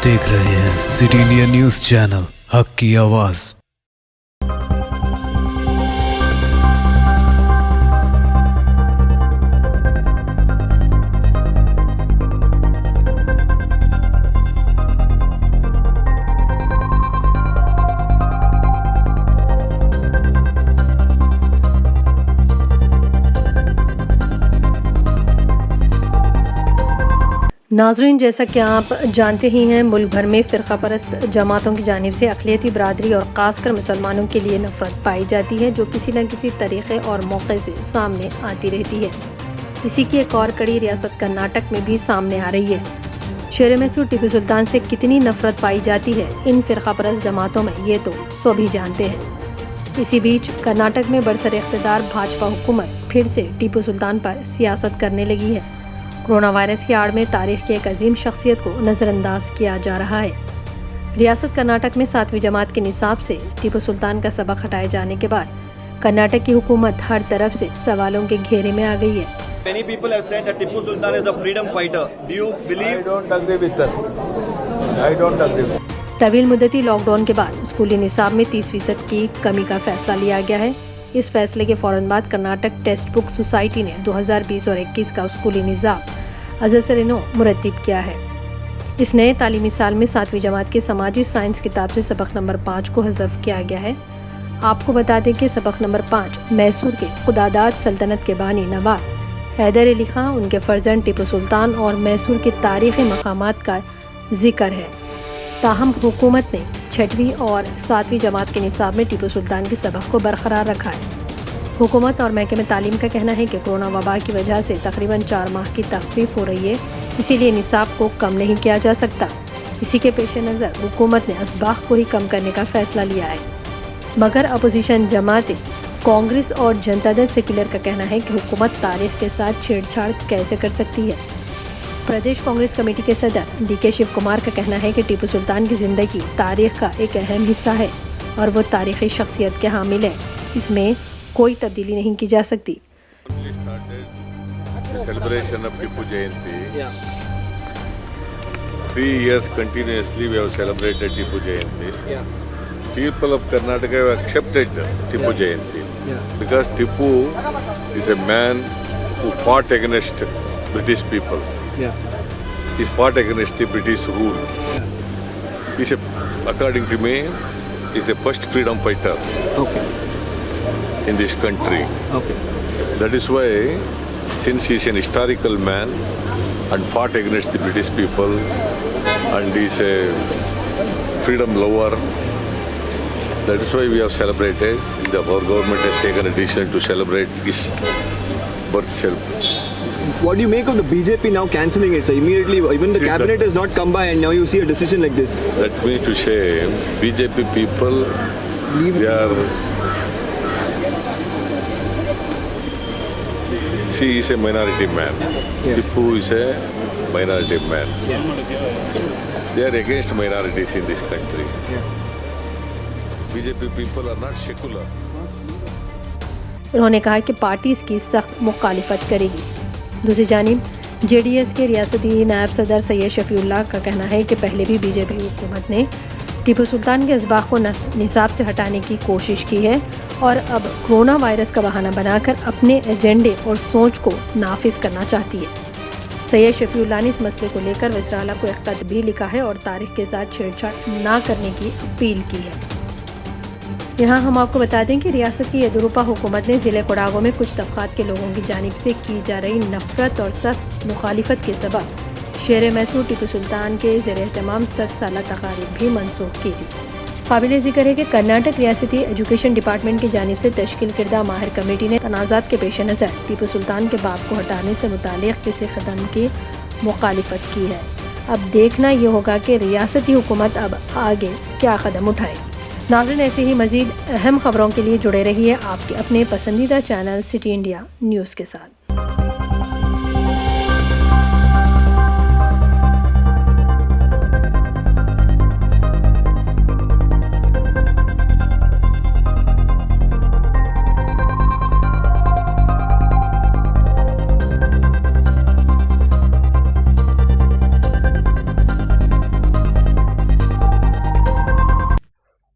देख रहे हैं सिटी इंडिया न्यूज चैनल, हक की आवाज। नाज़रीन, जैसा कि आप जानते ही हैं, मुल्क भर में फ़िरक़ा परस्त जमातों की जानिब से अक़लियती बरादरी और ख़ासकर मुसलमानों के लिए नफ़रत पाई जाती है, जो किसी न किसी तरीक़े और मौक़े से सामने आती रहती है। इसी की एक और कड़ी रियासत कर्नाटक में भी सामने आ रही है। शेर मैसूर टीपू सुल्तान से कितनी नफ़रत पाई जाती है इन फ़िरक़ा परस्त जमातों में, ये तो सभी जानते हैं। इसी बीच कर्नाटक में बरसर इक़्तिदार भाजपा हुकूमत फिर से टीपू सुल्तान पर सियासत करने लगी है। कोरोना वायरस की आड़ में तारीख की एक अजीम शख्सियत को नज़रअंदाज किया जा रहा है। रियासत कर्नाटक में 7वीं जमात के निसाब से टीपू सुल्तान का सबक हटाए जाने के बाद कर्नाटक की हुकूमत हर तरफ से सवालों के घेरे में आ गई है। Many people have said that Tipu Sultan is a freedom fighter. Do you believe? I don't agree with that. I don't agree. तवील मुद्दती लॉकडाउन के बाद स्कूली निसाब में 30% की कमी का फैसला लिया गया है। इस फैसले के फौरन बाद कर्नाटक टेक्स्ट बुक सोसाइटी ने 2020 और 21 का स्कूली निज़ाम अज़ल से रिनो मुरतब किया है। इस नए तालीमी साल में 7वीं जमात के समाजी साइंस किताब से सबक नंबर 5 को हज़फ किया गया है। आपको बता दें कि सबक नंबर 5 मैसूर के खुदादाद सल्तनत के बानी नवाब हैदर अली खां, उनके फर्जंद टीपू सुल्तान और मैसूर के तारीख़ी मकामात का जिक्र है। ताहम हुकूमत ने 6वीं और 7वीं जमात के निसाब में टीपू सुल्तान के सबक को बरकरार रखा है। हुकूमत और महकमे तालीम का कहना है कि कोरोना वबा की वजह से तकरीबन 4 माह की तखफीफ हो रही है, इसीलिए निसाब को कम नहीं किया जा सकता। इसी के पेश नज़र हुकूमत ने असबाख को ही कम करने का फैसला लिया है, मगर अपोजिशन जमातें कांग्रेस और जनता दल सेक्युलर का कहना है कि हुकूमत तारीख के साथ छेड़छाड़ कैसे कर सकती है। प्रदेश कांग्रेस कमेटी के सदर DK शिव कुमार का कहना है कि टीपू सुल्तान की ज़िंदगी तारीख का एक अहम हिस्सा है और वो तारीख़ी शख्सियत के हामिल है, इसमें कोई तब्दीली नहीं की जा सकती। Celebration of Tipu Jayanti. 3 years continuously we have celebrated Tipu Jayanti. People of Karnataka have accepted Tipu Jayanti because Tipu is a man who fought against British people. He fought against the British rule. He's according to me, is the first freedom fighter in this country. That is why, since he's an historical man and fought against the British people and he's a freedom lover, that is why we have celebrated. Our government has taken a decision to celebrate his birth celebration. What do you make of the BJP now cancelling it, sir? Immediately, even the cabinet has not come by and now you see a decision like this. That means to say, BJP people, they are... See, he is a minority man. Tipu is a minority man. They are against minorities in this country. BJP people are not secular. उन्होंने कहा कि party इसकी सख्त मुखालिफत करेगी। दूसरी जानिब JDS के रियासती नायब सदर सैयद शफीउल्लाह का कहना है कि पहले भी BJP हुकूमत ने टीपू सुल्तान के असबाख को निसाब से हटाने की कोशिश की है और अब कोरोना वायरस का बहाना बनाकर अपने एजेंडे और सोच को नाफिज करना चाहती है। सैयद शफीउल्लाह ने इस मसले को लेकर वज़ीर आला को एक खत भी लिखा है और तारीख के साथ छेड़छाड़ ना करने की अपील की है। यहाँ हम आपको बता दें कि रियासत की यदुरुपा हुकूमत ने ज़िले कोडागो में कुछ तबक़ात के लोगों की जानिब से की जा रही नफ़रत और सख्त मुखालिफत के सबब शेर मैसूर टीपू सुल्तान के ज़ेर-ए-एहतमाम 7 साला तकारीब भी मनसूख की थी। काबिल ज़िक्र है कि कर्नाटक रियासती एजुकेशन डिपार्टमेंट की जानिब से तश्कील किर्दा माहिर कमेटी ने तनाज़ात के पेश नज़र टीपू सुल्तान के बाप को हटाने से मुताल्लिक़ किसी कदम की मुखालिफत की है। अब देखना ये होगा कि रियासती हुकूमत अब आगे क्या कदम उठाएगी। नाज़रीन, ऐसे ही मज़ीद अहम खबरों के लिए जुड़े रहिए आपके अपने पसंदीदा चैनल सिटी इंडिया न्यूज़ के साथ।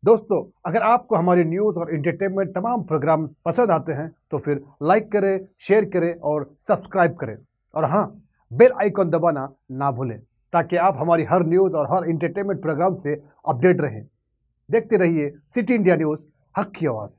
दोस्तों, अगर आपको हमारी न्यूज़ और एंटरटेनमेंट तमाम प्रोग्राम पसंद आते हैं तो फिर लाइक करें, शेयर करें और सब्सक्राइब करें। और हाँ, बेल आइकॉन दबाना ना भूलें ताकि आप हमारी हर न्यूज़ और हर एंटरटेनमेंट प्रोग्राम से अपडेट रहें। देखते रहिए सिटी इंडिया न्यूज़, हक की आवाज़।